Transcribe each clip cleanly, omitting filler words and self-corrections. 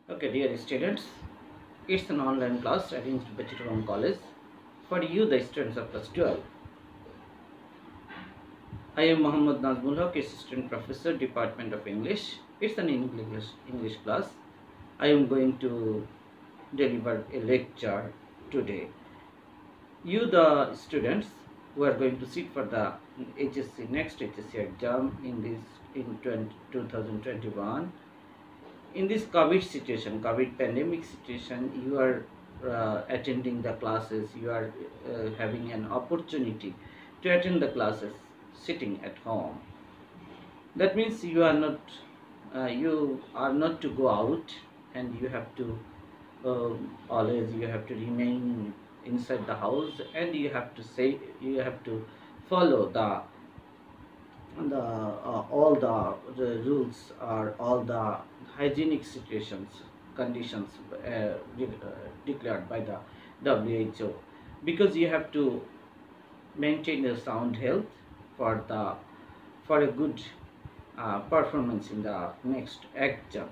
Okay, dear students, it's an online class arranged by Chittagong College for you, the students of class 12. I am Mohammad Nazmul, Hoque, Assistant Professor, Department of English. It's an English class. I am going to deliver a lecture today. You, the students who are going to sit for the next HSC exam in 2021. In this COVID pandemic situation, you are attending the classes, you are having an opportunity to attend the classes sitting at home. That means you are not to go out, and you have to always you have to remain inside the house, and you have to follow all the rules or all the hygienic conditions declared by the WHO, because you have to maintain a sound health for a good performance in the next exam.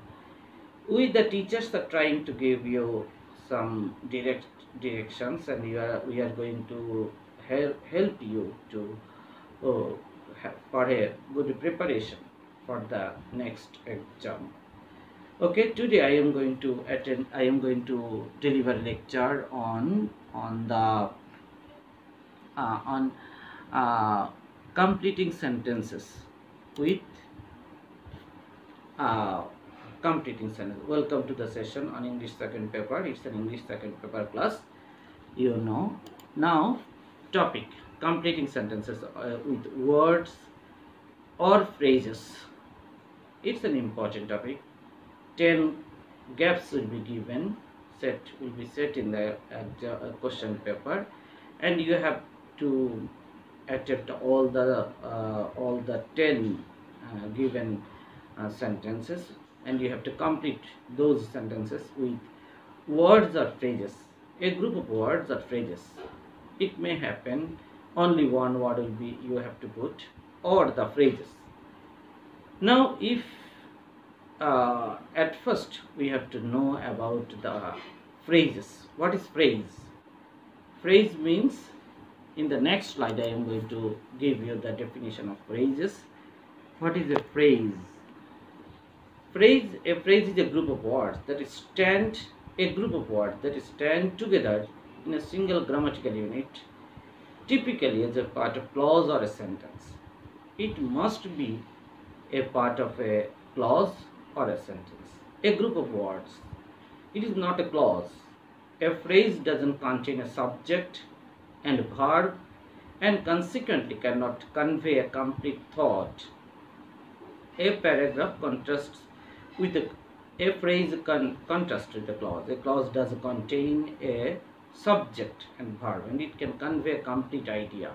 We, the teachers, are trying to give you some directions, and we are going to help you to for a good preparation for the next exam. Okay, today I am going to deliver lecture on completing sentences with completing sentence. Welcome to the session on English second paper. It's an English second paper class. Now, topic: completing sentences with words or phrases. It's an important topic. 10 gaps will be set in the question paper, and you have to attempt all the 10 given sentences, and you have to complete those sentences with words or phrases. A group of words or phrases. It may happen only one word will be you have to put, or the phrases. Now, if at first we have to know about the phrases. What is phrase? Phrase means, in the next slide I am going to give you the definition of phrases. What is a phrase? A phrase is a group of words that stand together in a single grammatical unit, typically as a part of clause or a sentence. It must be a part of a clause or a sentence. A group of words. It is not a clause. A phrase doesn't contain a subject and verb, and consequently cannot convey a complete thought. A paragraph contrasts with a phrase contrasts with a clause. A clause does contain a subject and verb, and it can convey a complete idea.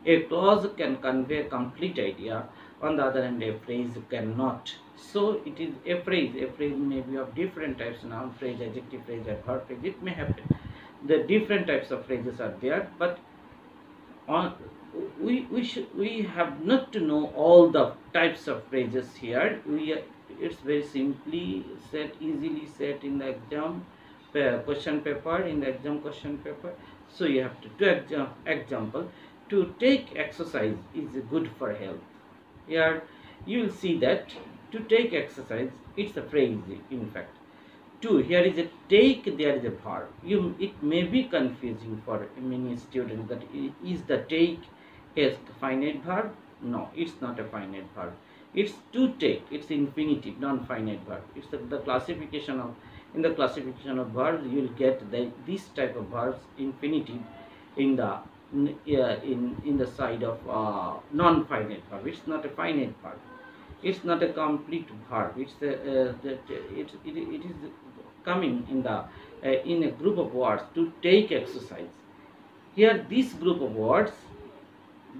A clause can convey a complete idea. On the other hand, a phrase cannot. So it is a phrase. A phrase may be of different types: noun phrase, adjective phrase, adverb phrase. It may happen. The different types of phrases are there, but we have not to know all the types of phrases here. It's very easily set in the exam question paper, So you have to example. To take exercise is good for health. Here you will see that to take exercise, it's a phrase in fact. Here is a take, there is a verb. It may be confusing for many students that is the take a finite verb? No, it's not a finite verb. It's to take. It's infinitive, non-finite verb. It's the classification of in the classification of verbs. You will get this type of verbs infinitive in the side of non-finite verb. It's not a finite verb. It's not a complete verb. It is coming in a group of words to take exercise. Here, this group of words,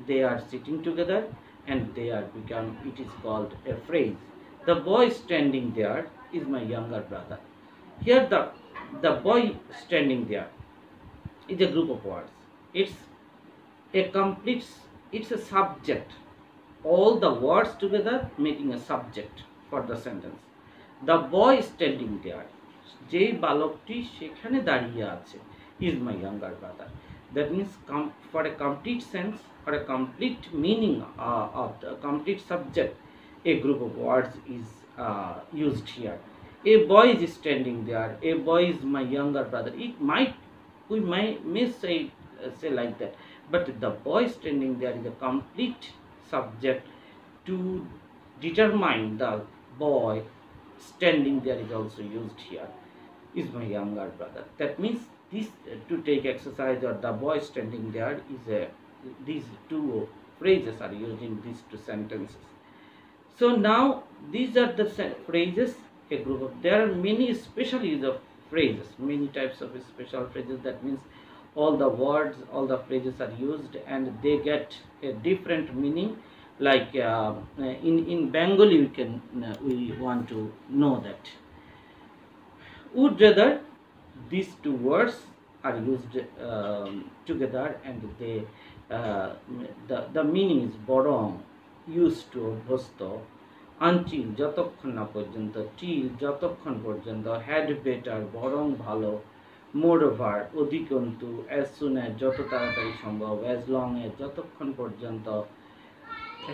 they are sitting together, and it is called a phrase. The boy standing there is my younger brother. Here, the boy standing there is a group of words. It's a subject. All the words together making a subject for the sentence. The boy standing there. যেই বালকটি সেখানে দাঁড়িয়ে আছে is my younger brother. That means for a complete sense, for a complete meaning of the complete subject, a group of words is used here. A boy is standing there. A boy is my younger brother. We may say like that, but the boy standing there is a complete subject to determine the boy standing there is also used here is my younger brother. That means this to take exercise or the boy standing there is a these two phrases are used in these two sentences. So now these are the phrases, a group of, there are many special use of phrases, many types of special phrases. That means all the words, all the phrases are used and they get a different meaning. Like in Bengali we want to know that would rather, these two words are used together and they the meaning is borong, used to, অভ্যস্ত, until যতক্ষণ না পর্যন্ত, till যতক্ষণ পর্যন্ত, had better বরং ভালো, moreover অধিকন্তু, as soon as যত তাড়াতাড়ি সম্ভব, as long as যতক্ষণ পর্যন্ত,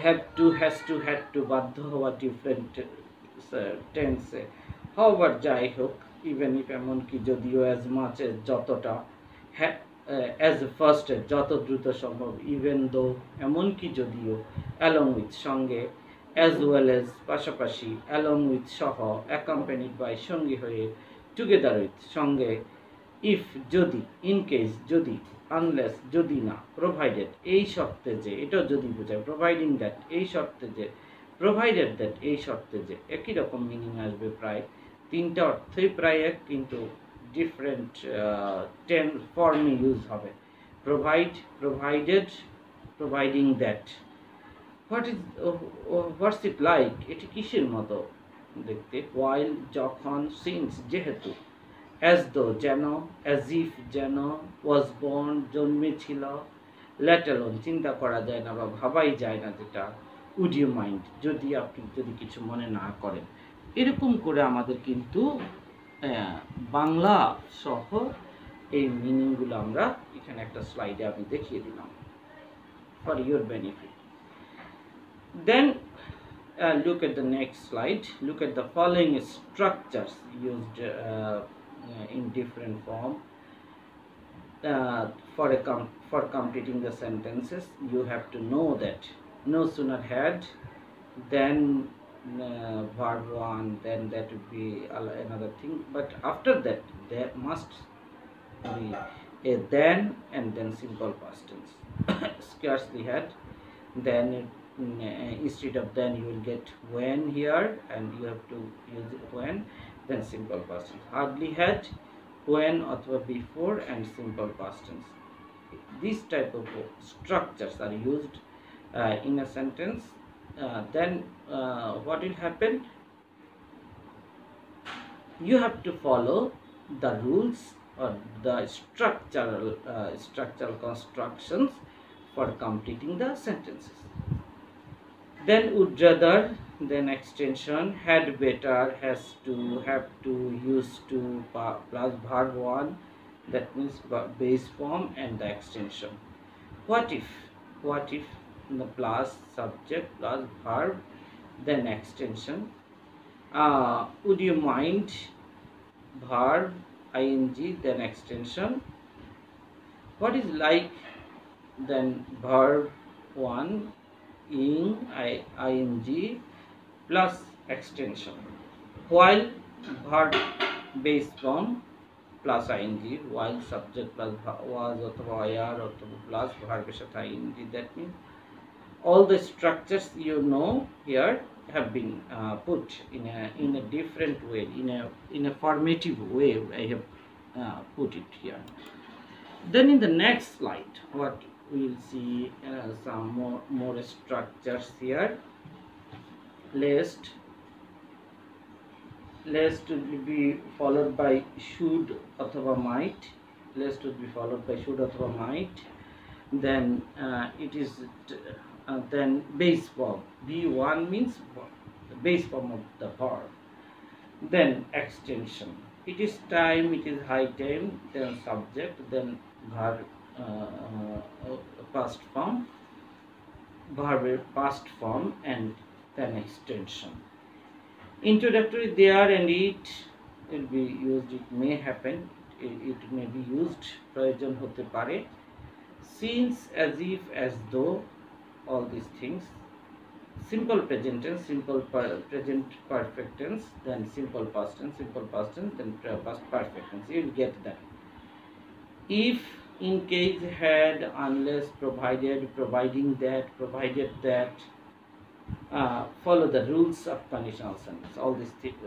have to, has to, had to বাধ্য হওয়া different tense, however যাই হোক, even if এমনকি যদিও, as much as যতটা, as first as যত দ্রুত সম্ভব, even though এমনকি যদিও, along with সঙ্গে, as well as পাশাপাশি, along with সহ, accompanied by সঙ্গী হয়ে, together with সঙ্গে, if যদি, in case যদি, unless যদি না, provided এই শর্তে যে, এটাও যদি বোঝায়, providing that এই শর্তে যে, provided that এই শর্তে যে, একই রকম মিনিং আসবে প্রায়, তিনটা অর্থই প্রায় এক কিন্তু ডিফারেন্ট ফর্মে ইউজ হবে। Provide, provided, providing that. What's it like, এটি কিসের মতো দেখতে? হোয়াইল যখন, সিন্স যেহেতু, অ্যাজ দো যেন, অ্যাজ ইফ যেন, ওয়াজ বর্ন জন্মেছিল, লেট অ্যালোন চিন্তা করা যায় না বা ভাবাই যায় না যেটা, উড ইউ মাইন্ড যদি আপনি যদি কিছু মনে না করেন। এরকম করে আমাদের কিন্তু বাংলা সহ এই মিনিংগুলো আমরা এখানে একটা স্লাইডে আমি দেখিয়ে দিলাম for your benefit. Then look at the next slide. Look at the following structures used in different form for completing the sentences. You have to know that no sooner had, then verb 1, then that would be another thing, but after that there must be a then and then simple past tense. Scarcely had, then instead of then you will get when here and you have to use it when, then simple past tense. Hardly had, when or before, and simple past tense. These type of structures are used in a sentence. Then what will happen? You have to follow the rules or the structural constructions for completing the sentences. Then would rather, then extension, had better, has to, have to, used to, plus verb 1, that means base form and the extension. What if, what if, the plus subject plus verb, then extension. Would you mind, verb ing, then extension. What is like, then verb 1 ing plus extension. While verb base form plus ing, while subject plus was অথবা are অথবা plus verb এর সাথে ing, that means all the structures you know here have been put in a different way, in a formative way. I have put it here. Then in the next slide, what we will see some more structures here. Lest will be followed by should অথবা might. Lest will be followed by should অথবা might. Then it is then base form. B1 means the base form of the verb. Then extension. It is time, it is high time, then subject, then verb, past form, verb past form, and then extension. Introductory there and it will be used, it may happen, it may be used, প্রয়োজন হতে পারে, since, as if, as though, all these things. Simple present tense, present perfect tense, then simple past tense, then past perfect tense. You will get that. If, in case, had, unless, provided, providing that, provided that. Follow the rules of conditional sentence. All these types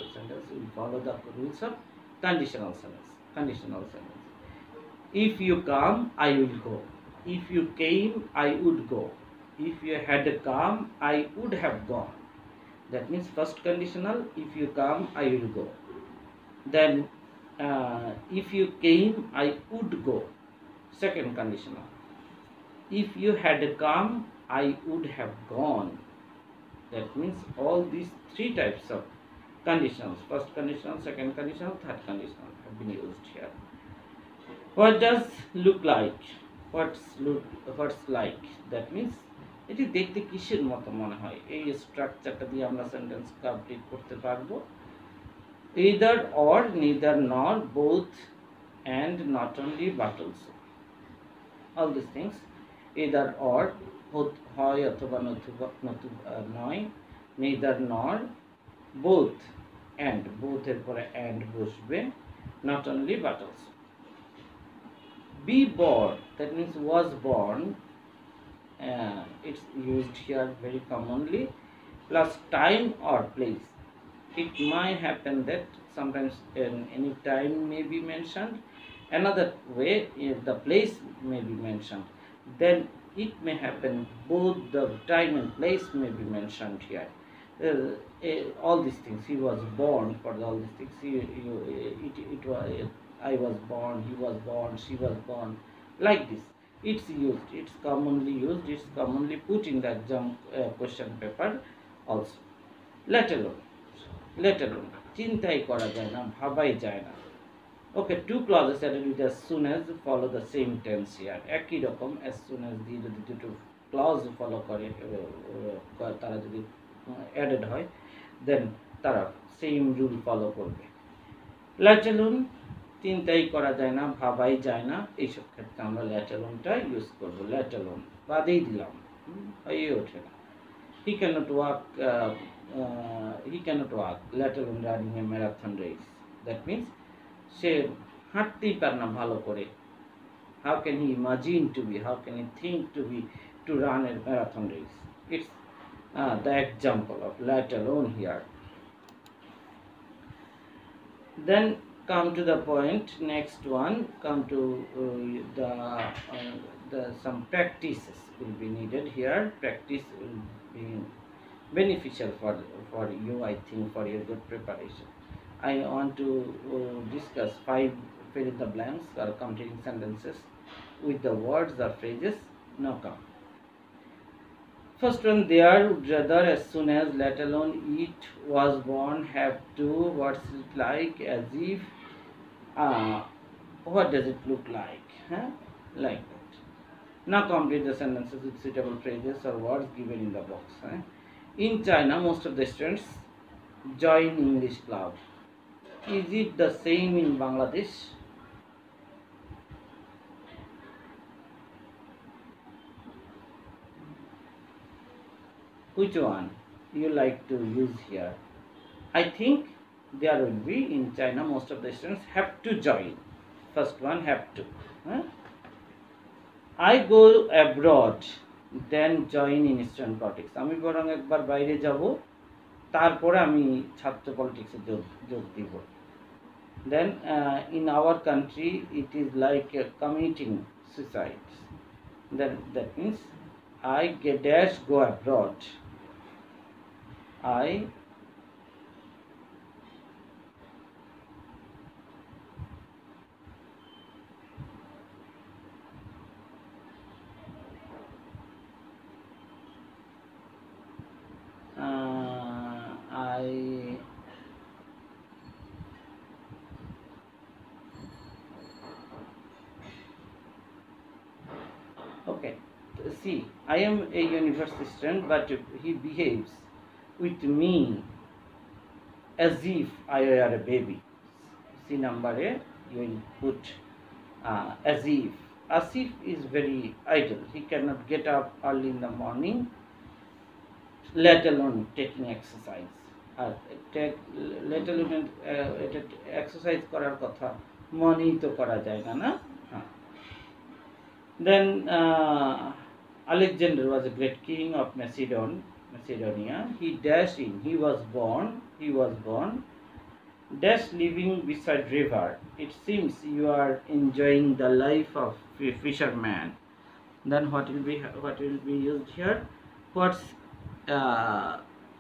of sentence will follow the rules of conditional sentence. Conditional sentence. If you come, I will go. If you came, I would go. If you had come, I would have gone. That means first conditional, if you come, I will go. Then if you came, I would go. Second conditional, if you had come, I would have gone. That means all these three types of conditionals, first conditional, second conditional, third conditional, have been used here. What does look like? What's like? That means এটি দেখতে কিসের মতো মনে হয়, এই স্ট্রাকচারটা দিয়ে আমরা সেন্টেন্স কমপ্লিট করতে পারবো। either or, neither nor, both and, not only but also, all these things. either or, হয় অথবা নয়, neither nor, both and, both এর পরে and বসবে, not only but also. be born, that means was born, it's used here very commonly, plus time or place. It might happen that sometimes any time may be mentioned, another way if the place may be mentioned, then it may happen both the time and place may be mentioned here. All these things, he was born, for all these things, it was, I was born, he was born, she was born, like this. It's used, it's commonly used, it's commonly put in the exam question paper also. let alone, চিন্তাই করা যায় না, ভাবাই যায় না। Okay, two clauses added with as soon as follow the same tense here. একই রকম as soon as দিয়ে যদি দুটো clause follow করে, তারা যদি added হয়, then তারা same rule follow করবে। let alone, চিন্তাই করা যায় না, ভাবাই যায় না, এইসব ক্ষেত্রে আমরা let alone-টা ইউজ করব। let alone বাদেই দিলাম, হয়ে ওঠে না। he cannot walk, let alone running a marathon race. That means সে হাঁটতেই পারে না ভালো করে। how can he imagine to be, how can he think to run a marathon race? It's the example of let alone here. Then come to the point, next one, come to some practices will be needed here. Practice will be beneficial for you, I think, for your good preparation. I want to discuss 5 fill in the blanks or completing sentences with the words or phrases now come. First one, there, would rather, as soon as, let alone, it, was born, have to, what's it like, as if, what does it look like, like that. Now complete the sentences with suitable phrases or words given in the box. In China, most of the students join English club. Is it the same in Bangladesh? Which one you like to use here? I think there will be in China, most of the students have to join. First one, have to. I go abroad, then join in student politics. আমি বরং একবার বাইরে যাব, তারপরে আমি ছাত্র পলিটিক্সে যোগ দিব। Then in our country it is like committing suicide. Then that means I go abroad. I see, I am a university student, but he behaves with me as if I were a baby. See number A, you will put as if. As if is very idle. He cannot get up early in the morning, let alone taking exercise. Let alone exercise করার কথা মনেই তো করা যায় না, না? Then Alexander was a great king of Macedonia. He dashed in. He was born dash living beside river. It seems you are enjoying the life of a fisherman. Then what will be used here? What's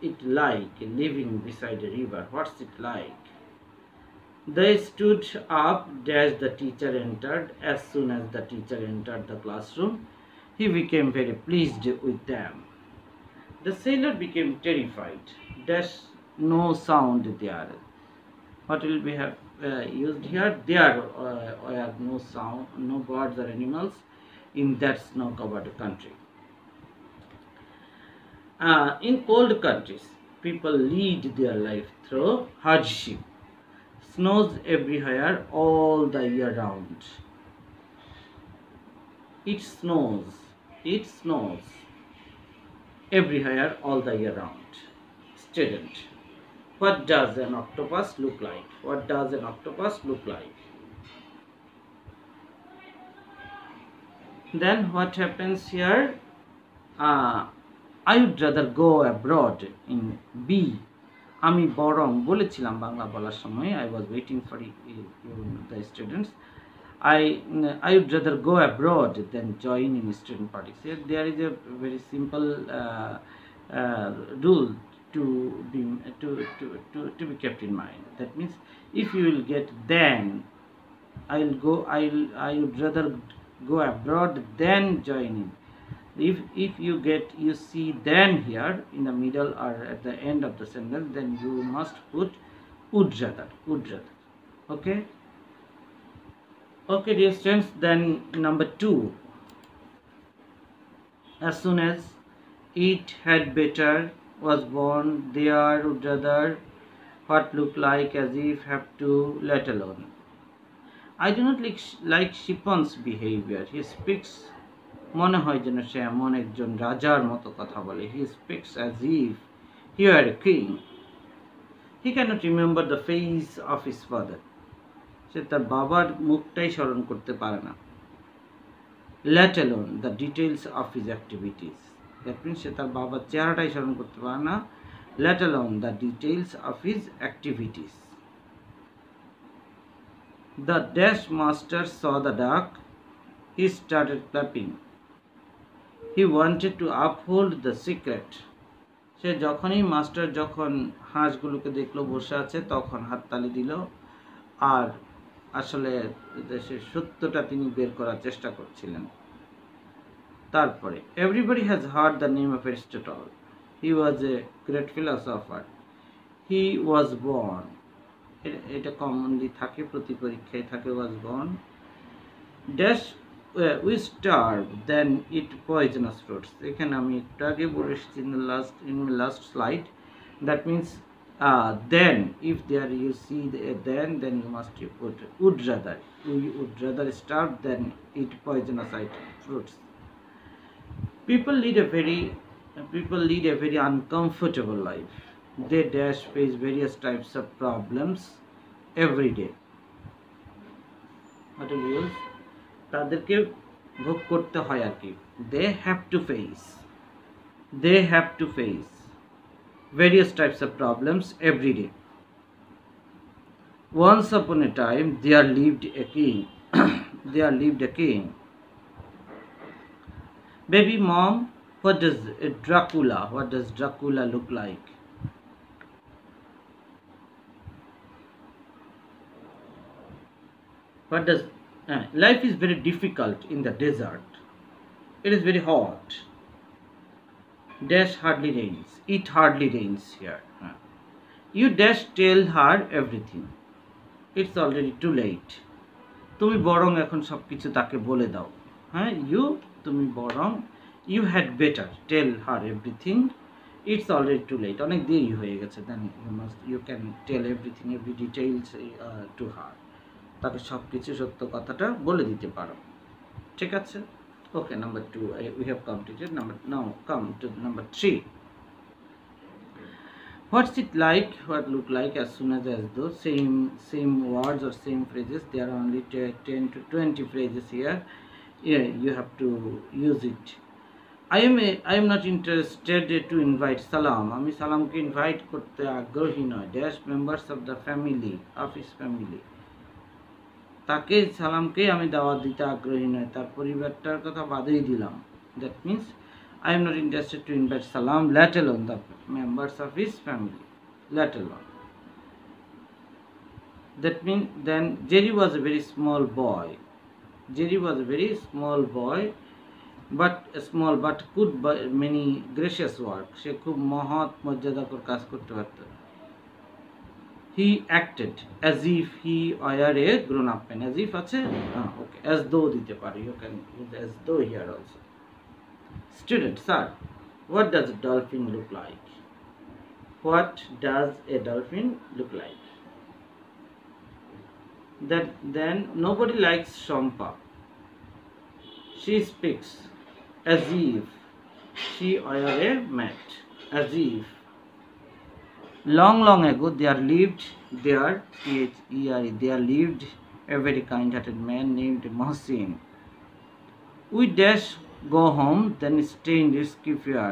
it like living beside a river? What's it like? They stood up dash the teacher entered. As soon as the teacher entered the classroom, he became very pleased with them. The sailor became terrified. Dash no sound there. What will be have used here? There were no sound, no birds or animals in that snow-covered country. In cold countries, people lead their life through hardship. Snows everywhere all the year round. It snows everywhere all the year round. Student, what does an octopus look like? What does an octopus look like? Then what happens here? I would rather go abroad in B. আমি বরং বলেছিলাম বাংলা বলার সময় I was waiting for the students. I would rather go abroad than join in student parties. There is a very simple rule to be kept in mind. That means if you will get then, I would rather go abroad than join in. If you see then here in the middle or at the end of the sentence, then you must put would rather. Okay dear students, then number 2. As soon as it had better was born, there would rather, what look like, as if, have to, let alone. I do not like Shipon's behavior. He speaks মনে হয় যেন সে এমন একজন রাজার মতো কথা বলে. He speaks as if he were a king. He cannot remember the face of his father. সে তার বাবার মুখটাই স্মরণ করতে পারে না. Let alone the details of his activities. That means সে তার বাবার চেহারাটাই স্মরণ করতে পারে না. Let alone the details of his activities. The dash master saw the duck. He started clapping. He wanted to uphold the secret. সে যখনই master যখন হাঁসগুলোকে দেখলো বসে আছে তখন হাততালি দিল আর আসলে সে সত্যটা তিনি বের করার চেষ্টা করছিলেন. তারপরে everybody has heard the name of Aristotle. He was a great philosopher. He was born. এটা কমনলি থাকে, প্রতি পরীক্ষায় থাকে was born. Dash we starve then eat poisonous fruits. এখানে আমি একটু আগে বলেছি in the last slide. That means then if there you see then you must put would rather. We would rather starve than eat poisonous fruits. People lead a very uncomfortable life. They dash face various types of problems every day. What do you use? তাদেরকে ভোগ করতে হয় আর কি. They have to face various types of problems every day. Once upon a time there lived a king. Baby mom, what does Dracula look like? What does life is very difficult in the desert. It is very hot. Dash hardly rains. It hardly rains here. You dash tell her everything. It's already too late. তুমি বরং এখন সবকিছু তাকে বলে দাও. তুমি বরং You had better tell her everything. It's already too late. অনেক দেরি হয়ে গেছে। Then you can tell everything, every details to her. তাকে সবকিছু সত্য কথাটা বলে দিতে পারো। ঠিক আছে? Okay, number 2 we have completed. Now come to number 3. What's it like? What look like? As soon as though, same words or same phrases. There are only 10 to 20 phrases here. Yeah, you have to use it. I am not interested to invite Salam. আমি সালামকে invite করতে আগ্রহী নয়। Dash members of the family, office family. তাকে সালামকে আমি দাওয়াত দিতে আগ্রহী নয়, তার পরিবারটার কথা বাদেই দিলাম। That means I am not interested to invite Salam, let alone the members of his family. Let alone. That means then Jerry was a very small boy. Jerry was a very small boy, but could many gracious work. সে খুব মহৎ মর্যাদাকর কাজ করতে পারত। He acted as if he were a grown up man. As if আছে, okay, as though দিতে পারি. You can use as though here also. Student, sir, what does a dolphin look like? What does a dolphin look like? Then nobody likes Shompa. She speaks as if she were a mat. As if. Long ago there lived a very kind-hearted man named Mohsin. We dash go home, then stay in risky fear.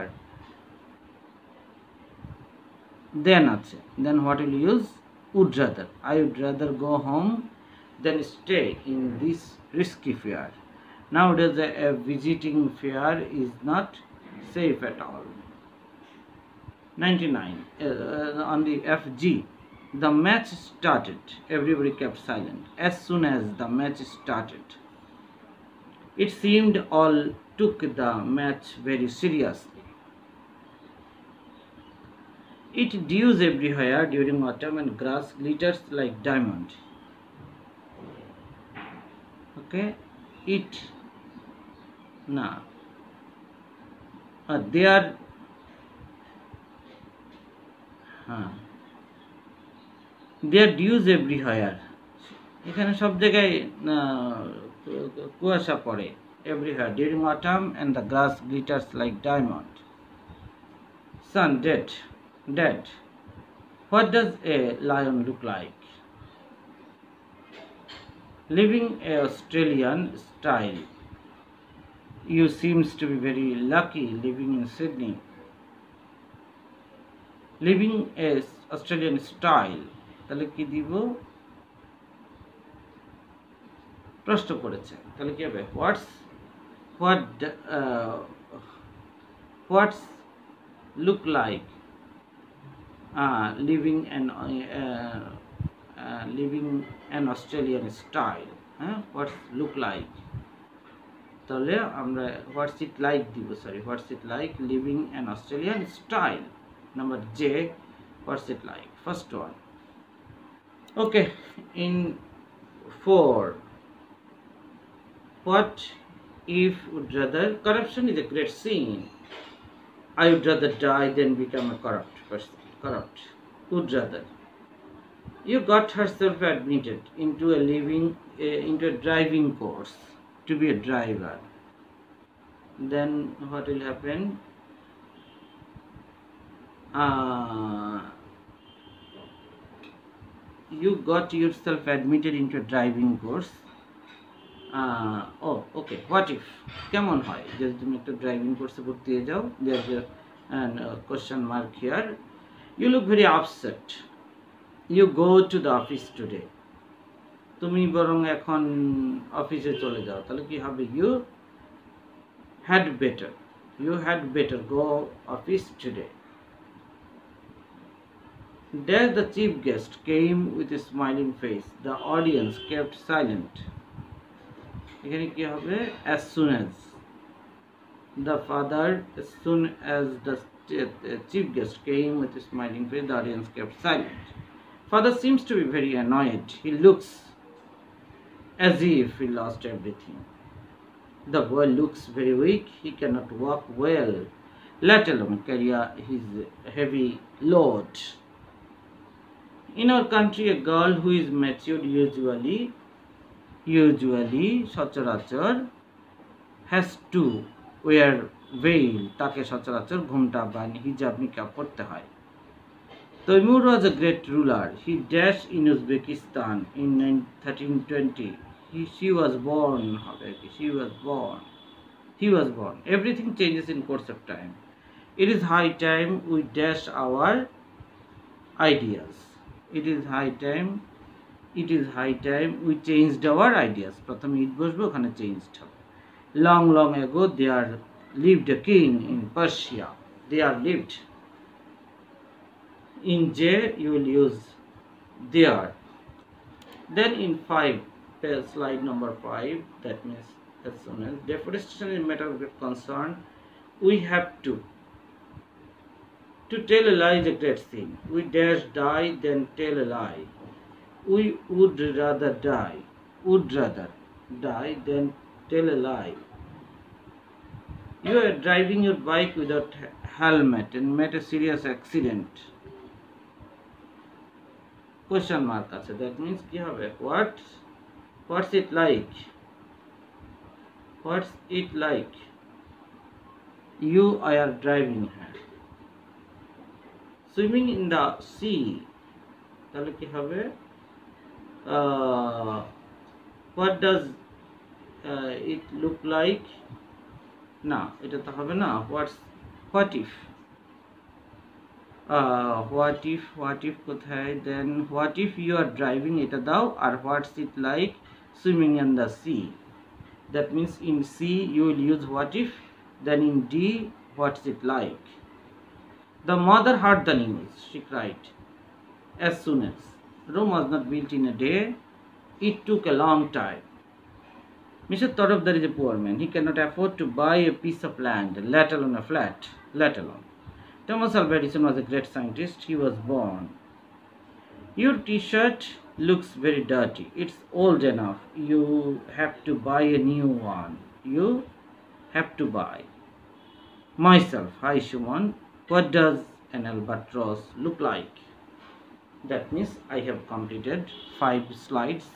Then what will you use? Would rather. I would rather go home than stay in this risky fear. Nowadays a visiting fair is not safe at all. 99. On the FG. The match started. Everybody kept silent. As soon as the match started, it seemed all took the match very seriously. It dews everywhere during autumn and grass glitters like diamond. Okay, it there dews everywhere. এখানে সব জায়গায় কুয়াশা পড়ে। Everywhere during autumn and the grass glitters like diamond. Son, dead. What does a lion look like? Living a Australian style. You seems to be very lucky living in Sydney. Living a Australian style. তাহলে কি দিব? প্রশ্ন করেছে, তাহলে কি হবে? What's look like living an Australian style. What's look like? তাহলে আমরা what's it like দিব, what's it like living an Australian style. Number J, what's it like? First one. Okay, in 4. What if would rather? Corruption is a great sin. I would rather die than become a corrupt person. Corrupt. Would rather. You got herself admitted into into a driving course to be a driver. Then what will happen? You got yourself admitted into a driving course. Okay, what if? কেমন হয় যদি তুমি একটা driving কোর্সে ভর্তি হয়ে যাও? There's a question mark here. You look very upset. You go to the office today. তুমি বরং এখন অফিসে চলে যাও। তাহলে কি হবে? You had better go office today. There the chief guest came with a smiling face. The audience kept silent. এখানে কি হবে? As soon as the chief guest came with a smiling face, the audience kept silent. Father seems to be very annoyed. He looks as if he lost everything. The boy looks very weak. He cannot walk well, let alone carry his heavy load. In our country, a girl who is matured usually সচরাচর has to wear veil. তাকে সচরাচর ঘোমটা বা হিজাব নিকাব পড়তে হয়। Taimur was a great ruler. He dashed in Uzbekistan in 1320. She was born. He was born. Everything changes in course of time. It is high time we dash our ideas. It is high time we changed our ideas. প্রথমে ঈদ বসবে ওখানে changed হবে। Long ago there lived a king in Persia. There lived. In J you will use there. Then in 5, slide number 5, that means as soon as deforestation is a matter of great concern, we have to tell a lie is a great thing. We dash die than tell a lie. We would rather die than tell a lie. You are driving your bike without helmet and met a serious accident. Question mark আছে, that means কি হবে? What's it like? You are driving her. Swimming in the sea, তাহলে কি হবে? What does it look like? না, এটা তো হবে না। What if কোথায়? Then what if you are driving, এটা দাও। আর what's it like swimming in the sea? That means in C you will use what if. Then in D, what's it like? The mother heard the news. She cried as soon as. Rome was not built in a day. It took a long time. Mr. Tarafdar is a poor man. He cannot afford to buy a piece of land, let alone a flat, let alone. Thomas Alva Edison was a great scientist. He was born. Your t-shirt looks very dirty. It's old enough. You have to buy a new one. You have to buy. Myself, hi Shuman. What does an albatross look like? That means I have completed 5 slides.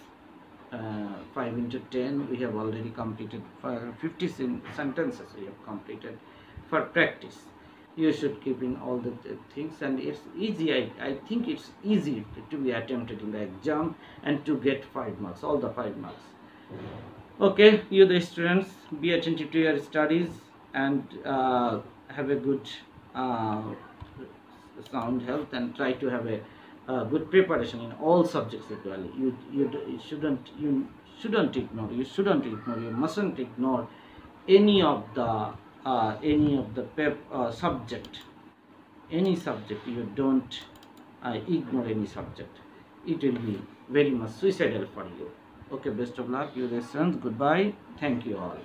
5 into 10 we have already completed. 50 sentences we have completed. For practice you should keep in all the things, and it's easy. I think it's easy to be attempted in the exam and to get 5 marks, all the 5 marks. Okay, you the students, be attentive to your studies and have a good sound health, and try to have a good preparation in all subjects equally. You shouldn't ignore, you mustn't ignore any of the subject. Any subject, you don't ignore any subject. It will be very much suicidal for you. Okay, best of luck, you the students. Goodbye. Thank you all.